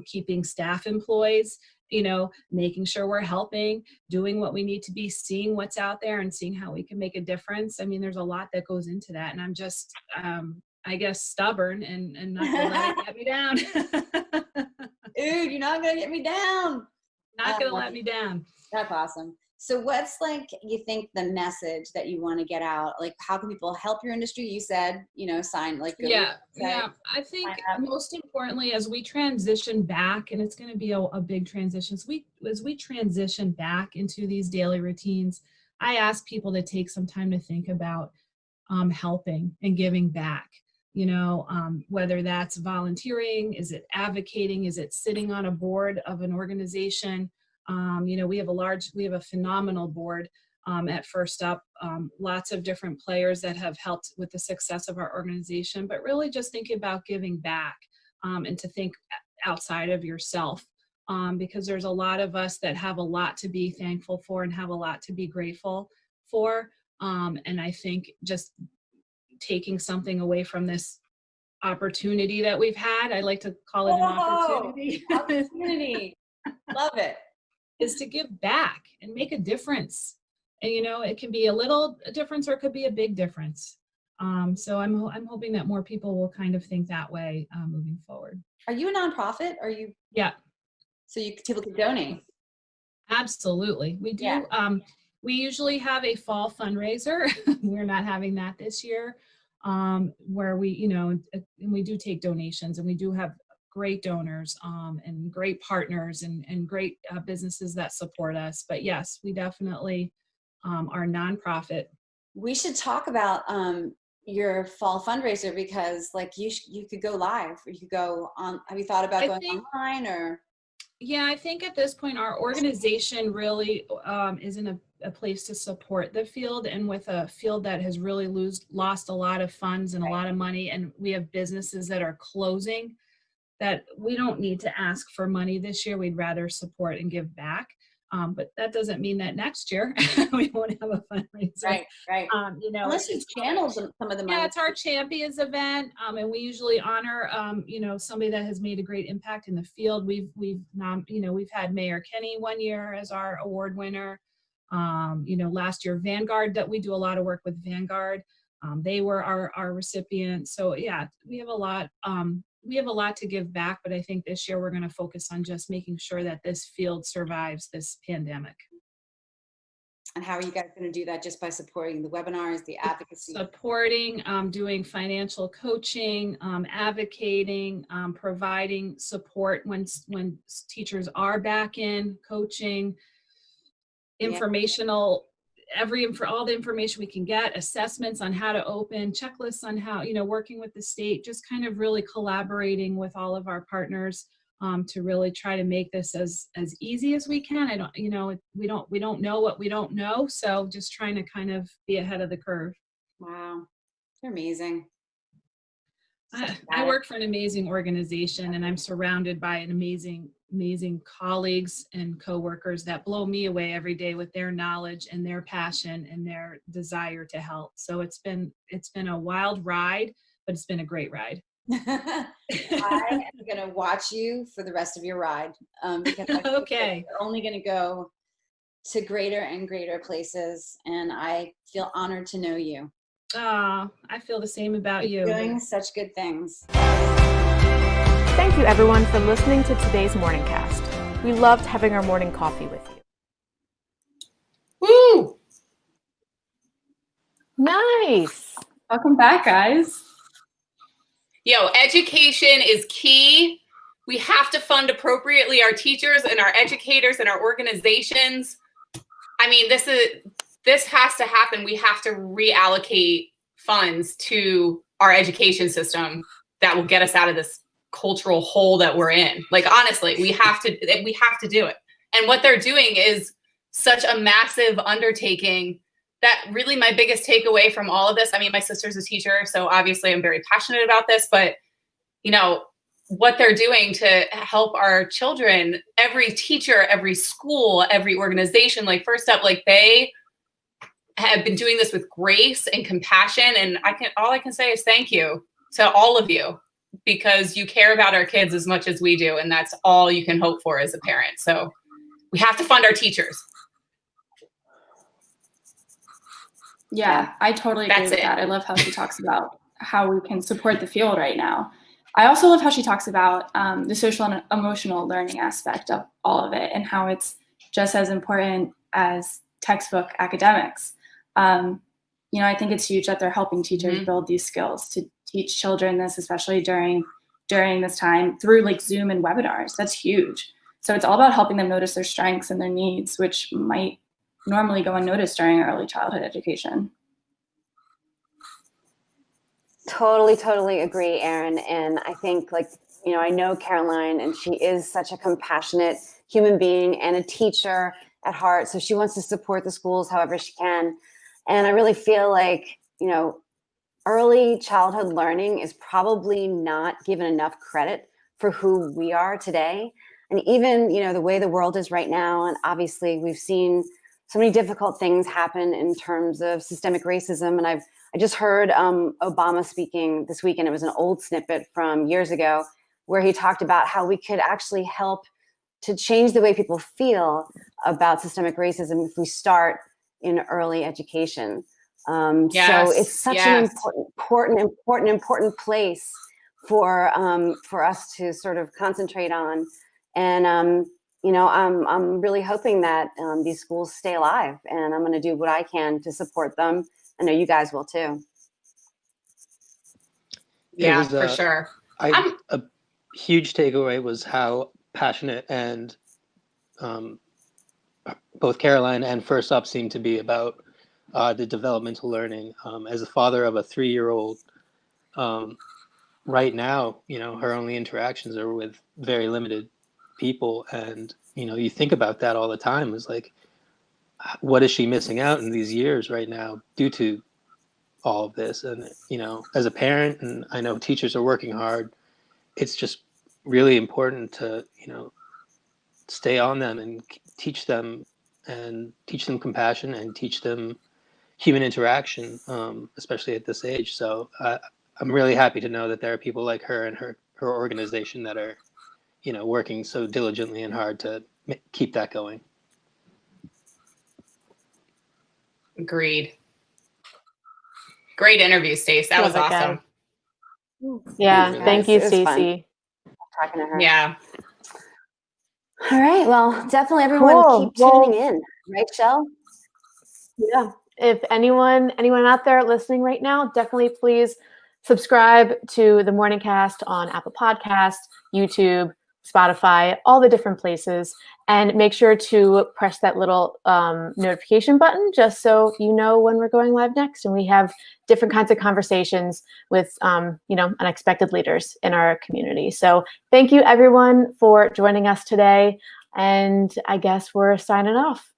keeping staff employees, making sure we're helping, doing what we need to be, seeing what's out there and seeing how we can make a difference. I mean, there's a lot that goes into that. And I'm just, I guess, stubborn and not gonna let it get me down. Dude, you're not going to get me down. Not gonna let me down. That's awesome. So what's like, you think the message that you want to get out? Like, how can people help your industry? You said, sign like. Yeah. I think most importantly, as we transition back, and it's going to be a big transition. As we transition back into these daily routines, I ask people to take some time to think about helping and giving back. Whether that's volunteering, is it advocating, is it sitting on a board of an organization? We have a phenomenal board at First Up, lots of different players that have helped with the success of our organization, but really just thinking about giving back and to think outside of yourself, because there's a lot of us that have a lot to be thankful for and have a lot to be grateful for. And I think just taking something away from this opportunity that we've had, I like to call it an opportunity. Opportunity. Love it. Is to give back and make a difference. And it can be a little difference or it could be a big difference. So I'm hoping that more people will kind of think that way moving forward. Are you a nonprofit? Are you? Yeah. So people can donate. Absolutely. We do. Yeah. We usually have a fall fundraiser. We're not having that this year, where we, and we do take donations, and we do have great donors and great partners and great businesses that support us. But yes, we definitely are nonprofit. We should talk about your fall fundraiser, because like you could go live, or you could go on. Have you thought about going online or? Yeah, I think at this point our organization really is in a place to support the field, and with a field that has really lost a lot of funds and a lot of money, and we have businesses that are closing, that we don't need to ask for money this year. We'd rather support and give back. But that doesn't mean that next year we won't have a fundraiser. Right. Unless you channel some of the money. Yeah, it's our Champions event, and we usually honor, somebody that has made a great impact in the field. We've had Mayor Kenny one year as our award winner. Last year Vanguard, that we do a lot of work with Vanguard. They were our recipient. So yeah, we have a lot. We have a lot to give back, but I think this year we're going to focus on just making sure that this field survives this pandemic. And how are you guys going to do that? Just by supporting the webinars, the advocacy? Supporting, doing financial coaching, advocating, providing support when teachers are back in, coaching, informational, all the information we can get, assessments on how to open, checklists on how, working with the state, just kind of really collaborating with all of our partners to really try to make this as easy as we can. We don't know what we don't know. So just trying to kind of be ahead of the curve. Wow. You're amazing. I work for an amazing organization, and I'm surrounded by an amazing colleagues and coworkers that blow me away every day with their knowledge and their passion and their desire to help. So it's been a wild ride, but it's been a great ride. I am going to watch you for the rest of your ride because I feel Okay. you're only going to go to greater and greater places, and I feel honored to know you. Oh, I feel the same about you. Doing such good things. Thank you, everyone, for listening to today's morning cast. We loved having our morning coffee with you. Woo! Nice. Welcome back, guys. Yo, education is key. We have to fund appropriately our teachers and our educators and our organizations. I mean, this has to happen. We have to reallocate funds to our education system that will get us out of this cultural hole that we're in. Like, honestly, we have to do it. And what they're doing is such a massive undertaking that really my biggest takeaway from all of this, I mean, my sister's a teacher, so obviously I'm very passionate about this, but you know, what they're doing to help our children, every teacher, every school, every organization, like first up, like they have been doing this with grace and compassion. And all I can say is thank you to all of you, because you care about our kids as much as we do. And that's all you can hope for as a parent. So we have to fund our teachers. Yeah, I totally agree with that. I love how she talks about how we can support the field right now. I also love how she talks about the social and emotional learning aspect of all of it and how it's just as important as textbook academics. You know, I think it's huge that they're helping teachers build these skills to teach children this, especially during this time through like Zoom and webinars. That's huge. So it's all about helping them notice their strengths and their needs, which might normally go unnoticed during early childhood education. Totally agree, Erin. And I think, like, you know, I know Caroline, and she is such a compassionate human being and a teacher at heart. So she wants to support the schools however she can. And I really feel like, you know, early childhood learning is probably not given enough credit for who we are today. And even, you know, the way the world is right now, and obviously we've seen so many difficult things happen in terms of systemic racism. And I just heard Obama speaking this week, and it was an old snippet from years ago where he talked about how we could actually help to change the way people feel about systemic racism if we start in early education. So it's such an important place for us to sort of concentrate on. And you know, I'm really hoping that these schools stay alive, and I'm going to do what I can to support them. I know you guys will too. Yeah, for sure. A huge takeaway was how passionate and both Caroline and First Up seem to be about the developmental learning. As a father of a 3-year-old, right now, you know, her only interactions are with very limited people. And, you know, you think about that all the time. It's like, what is she missing out in these years right now due to all of this? And, you know, as a parent, and I know teachers are working hard, it's just really important to, you know, stay on them and teach them compassion and teach them human interaction, especially at this age. So I'm really happy to know that there are people like her and her organization that are, you know, working so diligently and hard to keep that going. Agreed. Great interview, Stace. That was awesome. Yeah, thank you, Stacey. Talking to her. Yeah. All right. Well, definitely everyone keep tuning in, right, Shell? Yeah. If anyone out there listening right now, definitely please subscribe to the Morning Cast on Apple Podcasts, YouTube, Spotify, all the different places, and make sure to press that little notification button just so you know when we're going live next. And we have different kinds of conversations with, you know, unexpected leaders in our community. So thank you, everyone, for joining us today. And I guess we're signing off.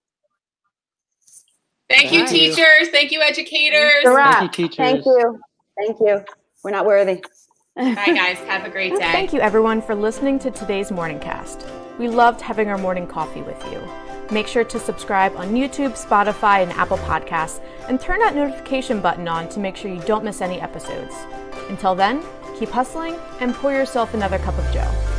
Thank you, teachers. Thank you, educators. Thank you, teachers. Thank you. Thank you. We're not worthy. Bye, guys. Have a great day. Thank you, everyone, for listening to today's morning cast. We loved having our morning coffee with you. Make sure to subscribe on YouTube, Spotify, and Apple Podcasts, and turn that notification button on to make sure you don't miss any episodes. Until then, keep hustling and pour yourself another cup of joe.